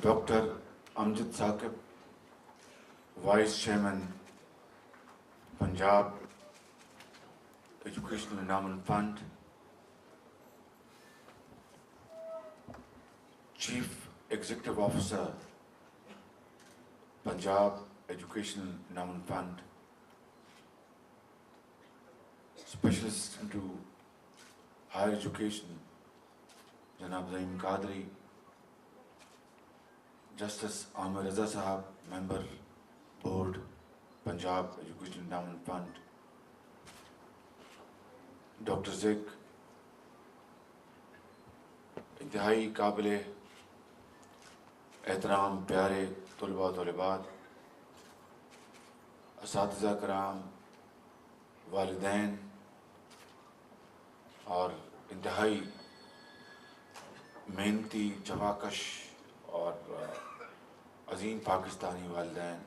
Dr. Amjad Saqib, Vice Chairman, Punjab Educational Endowment Fund, Chief Executive Officer, Punjab Educational Endowment Fund, Special Assistant to Higher Education, Janab Zaim Qadri, Justice Amir Raza Sahab, Member Board, Punjab Education Endowment Fund, Dr. Zik, انتہائی قابل احترام پیارے طلباء و طالبات، اساتذہ کرام، والدین اور انتہائی محنتی جفاکش اور عظیم پاکستانی والدین،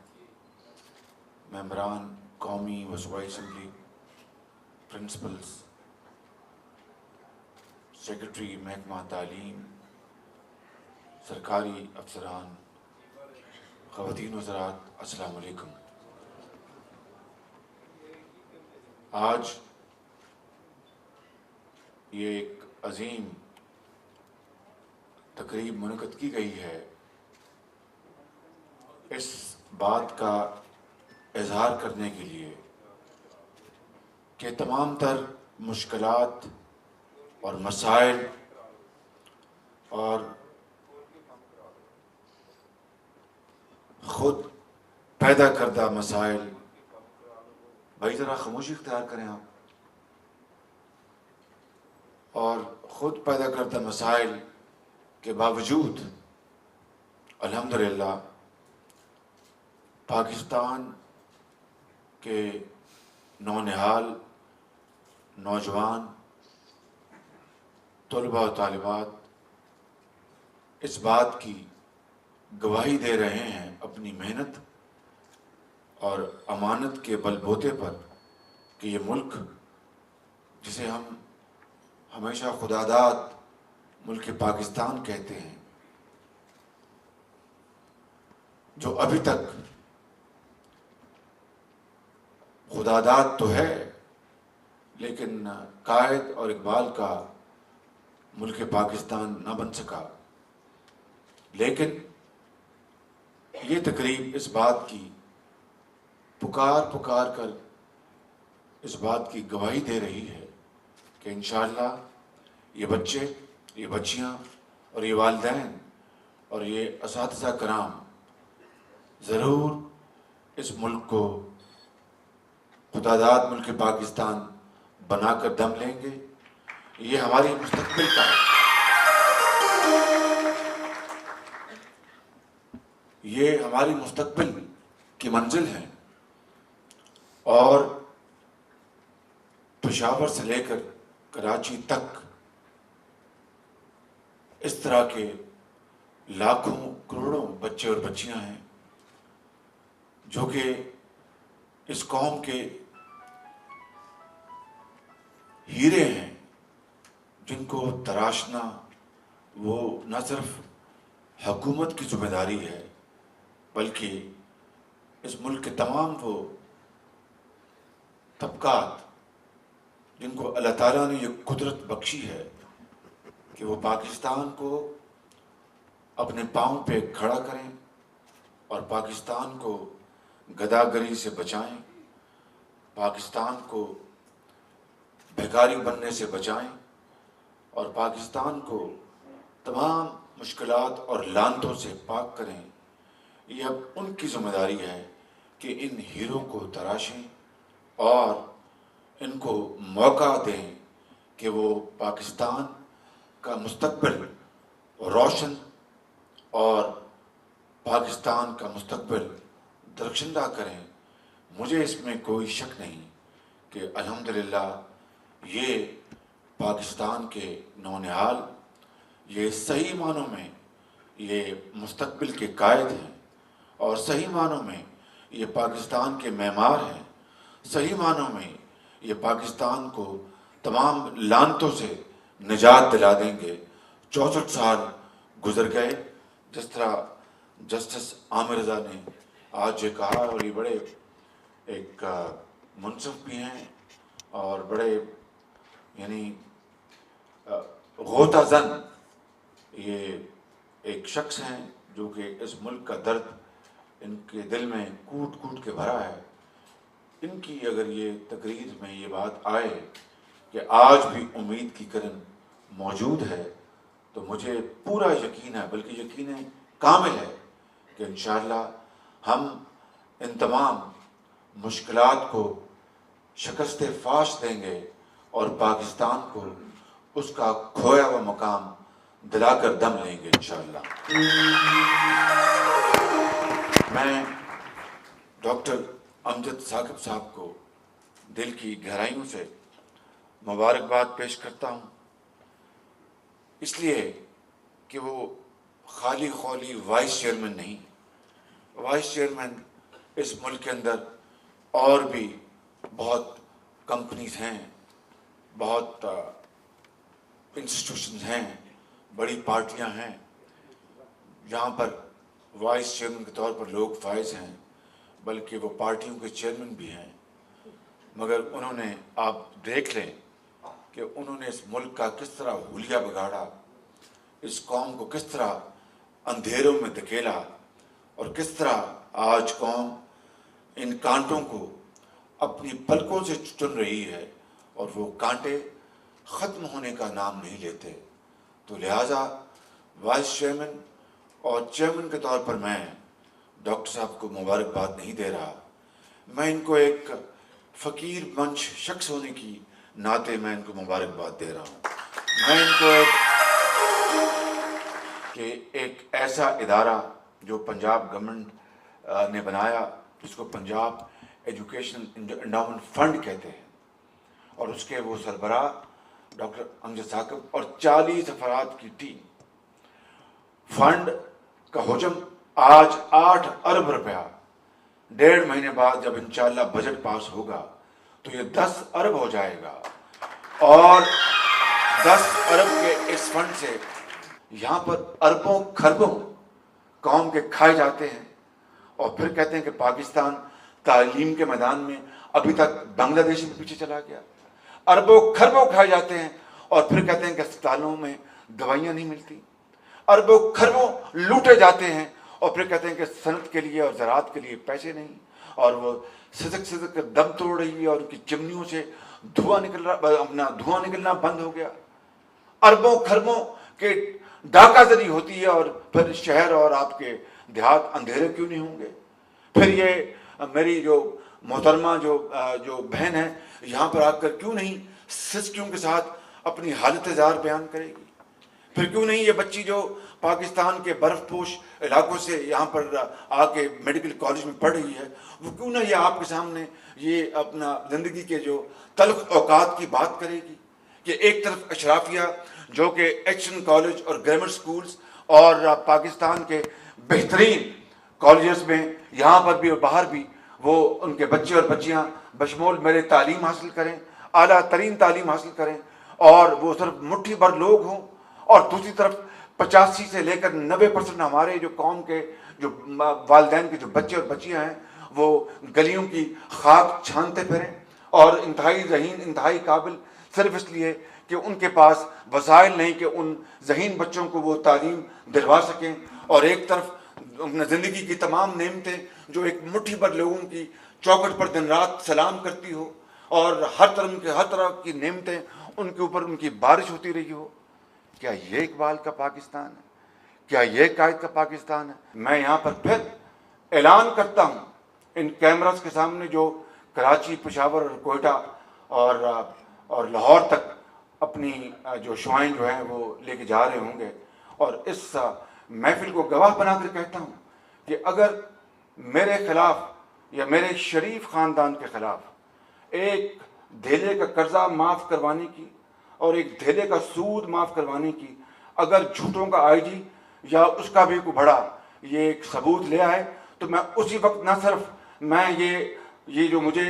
ممبران قومی و صوبائی اسمبلی، پرنسپلز، سیکرٹری محکمہ تعلیم، سرکاری افسران، خواتین و حضرات، السلام علیکم۔ آج یہ ایک عظیم تقریب منعقد کی گئی ہے اس بات کا اظہار کرنے کے لیے کہ تمام تر مشکلات اور مسائل اور خود پیدا کردہ مسائل، بھائی ذرا خاموشی اختیار کریں آپ، اور خود پیدا کردہ مسائل کے باوجود الحمدللہ پاکستان کے نونہال نوجوان طلباء و طالبات اس بات کی گواہی دے رہے ہیں اپنی محنت اور امانت کے بل بوتے پر کہ یہ ملک جسے ہم ہمیشہ خداداد ملک پاکستان کہتے ہیں، جو ابھی تک خداداد تو ہے لیکن قائد اور اقبال کا ملک پاکستان نہ بن سکا، لیکن یہ تقریب اس بات کی پکار کر اس بات کی گواہی دے رہی ہے کہ انشاءاللہ یہ بچے، یہ بچیاں اور یہ والدین اور یہ اساتذہ کرام ضرور اس ملک کو خداداد ملک پاکستان بنا کر دم لیں گے۔ یہ ہماری مستقبل کا یہ ہماری مستقبل کی منزل ہے، اور پشاور سے لے کر کراچی تک اس طرح کے لاکھوں کروڑوں بچے اور بچیاں ہیں جو کہ اس قوم کے ہیرے ہیں، جن کو تراشنا وہ نہ صرف حکومت کی ذمہ داری ہے بلکہ اس ملک کے تمام وہ طبقات جن کو اللہ تعالیٰ نے یہ قدرت بخشی ہے کہ وہ پاکستان کو اپنے پاؤں پہ کھڑا کریں اور پاکستان کو گداگری سے بچائیں، پاکستان کو بھیکاری بننے سے بچائیں، اور پاکستان کو تمام مشکلات اور لعنتوں سے پاک کریں۔ یہ اب ان کی ذمہ داری ہے کہ ان ہیروں کو تراشیں اور ان کو موقع دیں کہ وہ پاکستان کا مستقبل روشن اور پاکستان کا مستقبل درخشندہ کریں۔ مجھے اس میں کوئی شک نہیں کہ الحمدللہ یہ پاکستان کے نونہال یہ صحیح معنوں میں یہ مستقبل کے قائد ہیں، اور صحیح معنوں میں یہ پاکستان کے معمار ہیں، صحیح معنوں میں یہ پاکستان کو تمام لعنتوں سے نجات دلا دیں گے۔ 64 سال گزر گئے، جس طرح जस्टिस आमिर रज़ा ने आज ये कहा, और ये बड़े एक मुनसिफ भी हैं और बड़े यानी गोताज़न ये एक शख्स हैं जो कि इस मुल्क का दर्द इनके दिल में कूट कूट के भरा है। इनकी अगर ये तकरीर में ये बात आए कि आज भी उम्मीद की किरण मौजूद है, तो मुझे पूरा यकीन है, बल्कि यकीन कामिल है कि इंशाअल्लाह हम इन तमाम मुश्किलात को शिकस्त फाश देंगे और पाकिस्तान को उसका खोया हुआ मकाम दिलाकर दम लेंगे इंशाअल्लाह। मैं डॉक्टर अमजद साकिब साहब को दिल की गहराइयों से मुबारकबाद पेश करता हूँ, इसलिए कि वो खाली खौली वाइस चेयरमैन नहीं, वाइस चेयरमैन इस मुल्क के अंदर और भी बहुत कंपनीज हैं, बहुत इंस्टीट्यूशंस हैं, बड़ी पार्टियां हैं, जहाँ पर वाइस चेयरमैन के तौर पर लोग फाइज हैं, बल्कि वो पार्टियों के चेयरमैन भी हैं। मगर उन्होंने, आप देख लें कि उन्होंने इस मुल्क का किस तरह हुलिया बिगाड़ा, इस कौम को किस तरह अंधेरों में धकेला, और किस तरह आज कौम इन कांटों को अपनी पलकों से चुन रही है और वो कांटे ख़त्म होने का नाम नहीं लेते। तो लिहाजा वाइस चेयरमैन और चेयरमैन के तौर पर मैं डॉक्टर साहब को मुबारकबाद नहीं दे रहा, मैं इनको एक फ़कीर मंच शख्स होने की नाते मैं इनको मुबारकबाद दे रहा हूँ। मैं इनको एक ऐसा इदारा जो पंजाब गवर्नमेंट ने बनाया, जिसको पंजाब एजुकेशन एंडाउमेंट फंड कहते हैं, और उसके वो सरबराह डॉक्टर अमजद साकिब और 40 अफराद की टीम, फंड का हुजम आज 8 अरब रुपया, 1.5 महीने बाद जब इंशाअल्लाह बजट पास होगा तो ये 10 अरब हो जाएगा। और 10 अरब के इस फंड से यहाँ पर अरबों खरबों कौम के खाए जाते हैं, और फिर कहते हैं कि पाकिस्तान तालीम के मैदान में अभी तक बांग्लादेश में पीछे चला गया। अरबों खरबों खाए जाते हैं और फिर कहते हैं कि अस्पतालों में दवाइयाँ नहीं मिलती। अरबों खरबों लूटे जाते हैं और फिर कहते हैं कि सनत के लिए और ज़राअत के लिए पैसे नहीं, और वो सिसक सिसक कर दम तोड़ रही है और उनकी चिमनियों से धुआं निकलना बंद हो गया। अरबों खरबों के डाकाजरी होती है और फिर शहर और आपके देहात अंधेरे क्यों नहीं होंगे। फिर ये मेरी जो मोहतरमा जो बहन है यहाँ पर आकर क्यों नहीं सिस्कियों के साथ अपनी हालत ज़ार बयान करेगी। फिर क्यों नहीं ये बच्ची जो पाकिस्तान के बर्फपोश इलाकों से यहाँ पर आके मेडिकल कॉलेज में पढ़ रही है, वो क्यों ना ये आपके सामने ये अपना ज़िंदगी के जो तल्ख औकात की बात करेगी कि एक तरफ अशराफिया जो कि एक्शन कॉलेज और ग्रामर स्कूल्स और पाकिस्तान के बेहतरीन कॉलेजेस में यहाँ पर भी और बाहर भी वो उनके बच्चे और बच्चियाँ बशमूल मेरे तालीम हासिल करें, आला तरीन तालीम हासिल करें, और वो सिर्फ मुट्ठी भर लोग हों, और दूसरी तरफ 85 से लेकर 90% हमारे जो कौम के जो वालिदैन के जो बच्चे और बच्चियाँ हैं वो गलियों की खाक छानते फिरें, और इंतहाई ज़हीन इंतहाई काबिल सिर्फ इसलिए कि उनके पास वसाइल नहीं कि उन ज़हीन बच्चों को वो तालीम दिलवा सकें। और एक तरफ ज़िंदगी की तमाम नेमतें जो एक मुट्ठी भर लोगों की चौखट पर दिन रात सलाम करती हो, और हर तरह की नेमतें उनके ऊपर उनकी बारिश होती रही हो। क्या ये इकबाल का पाकिस्तान है? क्या ये कायद का पाकिस्तान है? मैं यहाँ पर फिर ऐलान करता हूँ इन कैमरास के सामने, जो कराची, पेशावर और कोयटा और लाहौर तक अपनी जो शुआएं जो हैं वो लेके जा रहे होंगे, और इस महफिल को गवाह बनाकर कहता हूँ कि अगर मेरे खिलाफ या मेरे शरीफ ख़ानदान के खिलाफ एक धेले का कर्जा माफ़ करवाने की और एक धेले का सूद माफ़ करवाने की अगर झूठों का आईजी या उसका भी कोई बड़ा ये एक सबूत ले आए, तो मैं उसी वक्त न सिर्फ मैं ये जो मुझे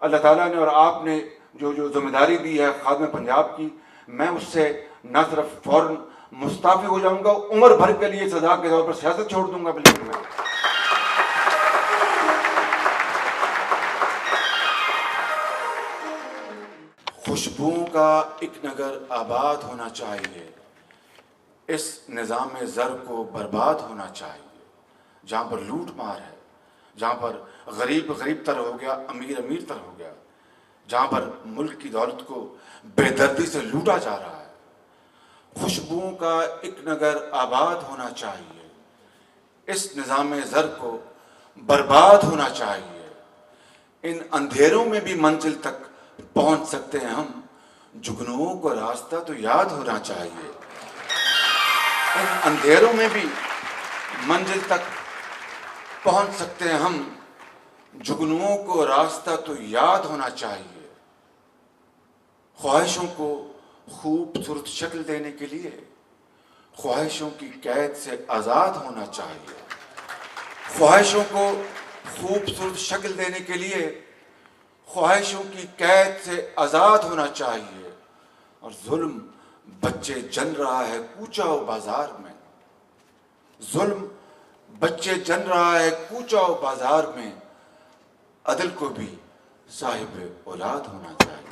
अल्लाह ताला ने और आपने जो जिम्मेदारी दी है खादिम पंजाब की, मैं उससे न सिर्फ फ़ौरन مستعفی ہو جاؤں گا، عمر بھر کے لیے سزا کے طور پر سیاست چھوڑ دوں گا بالکل میں. خوشبوؤں کا ایک نگر آباد ہونا چاہیے، اس نظام زر کو برباد ہونا چاہیے جہاں پر لوٹ مار ہے، جہاں پر غریب غریب تر ہو گیا، امیر امیر تر ہو گیا، جہاں پر ملک کی دولت کو بے دردی سے لوٹا جا رہا ہے. خوشبوؤں کا ایک نگر آباد ہونا چاہیے، اس نظام زر کو برباد ہونا چاہیے. ان اندھیروں میں بھی منزل تک پہنچ سکتے ہیں ہم، جگنوؤں کو راستہ تو یاد ہونا چاہیے. ان اندھیروں میں بھی منزل تک پہنچ سکتے ہیں ہم، جگنوؤں کو راستہ تو یاد ہونا چاہیے. خواہشوں کو خوبصورت شکل دینے کے لیے خواہشوں کی قید سے آزاد ہونا چاہیے. خواہشوں کو خوبصورت شکل دینے کے لیے خواہشوں کی قید سے آزاد ہونا چاہیے. اور ظلم بچے جن رہا ہے کوچہ و بازار میں، ظلم بچے جن رہا ہے کوچہ و بازار میں، عدل کو بھی صاحب اولاد ہونا چاہیے.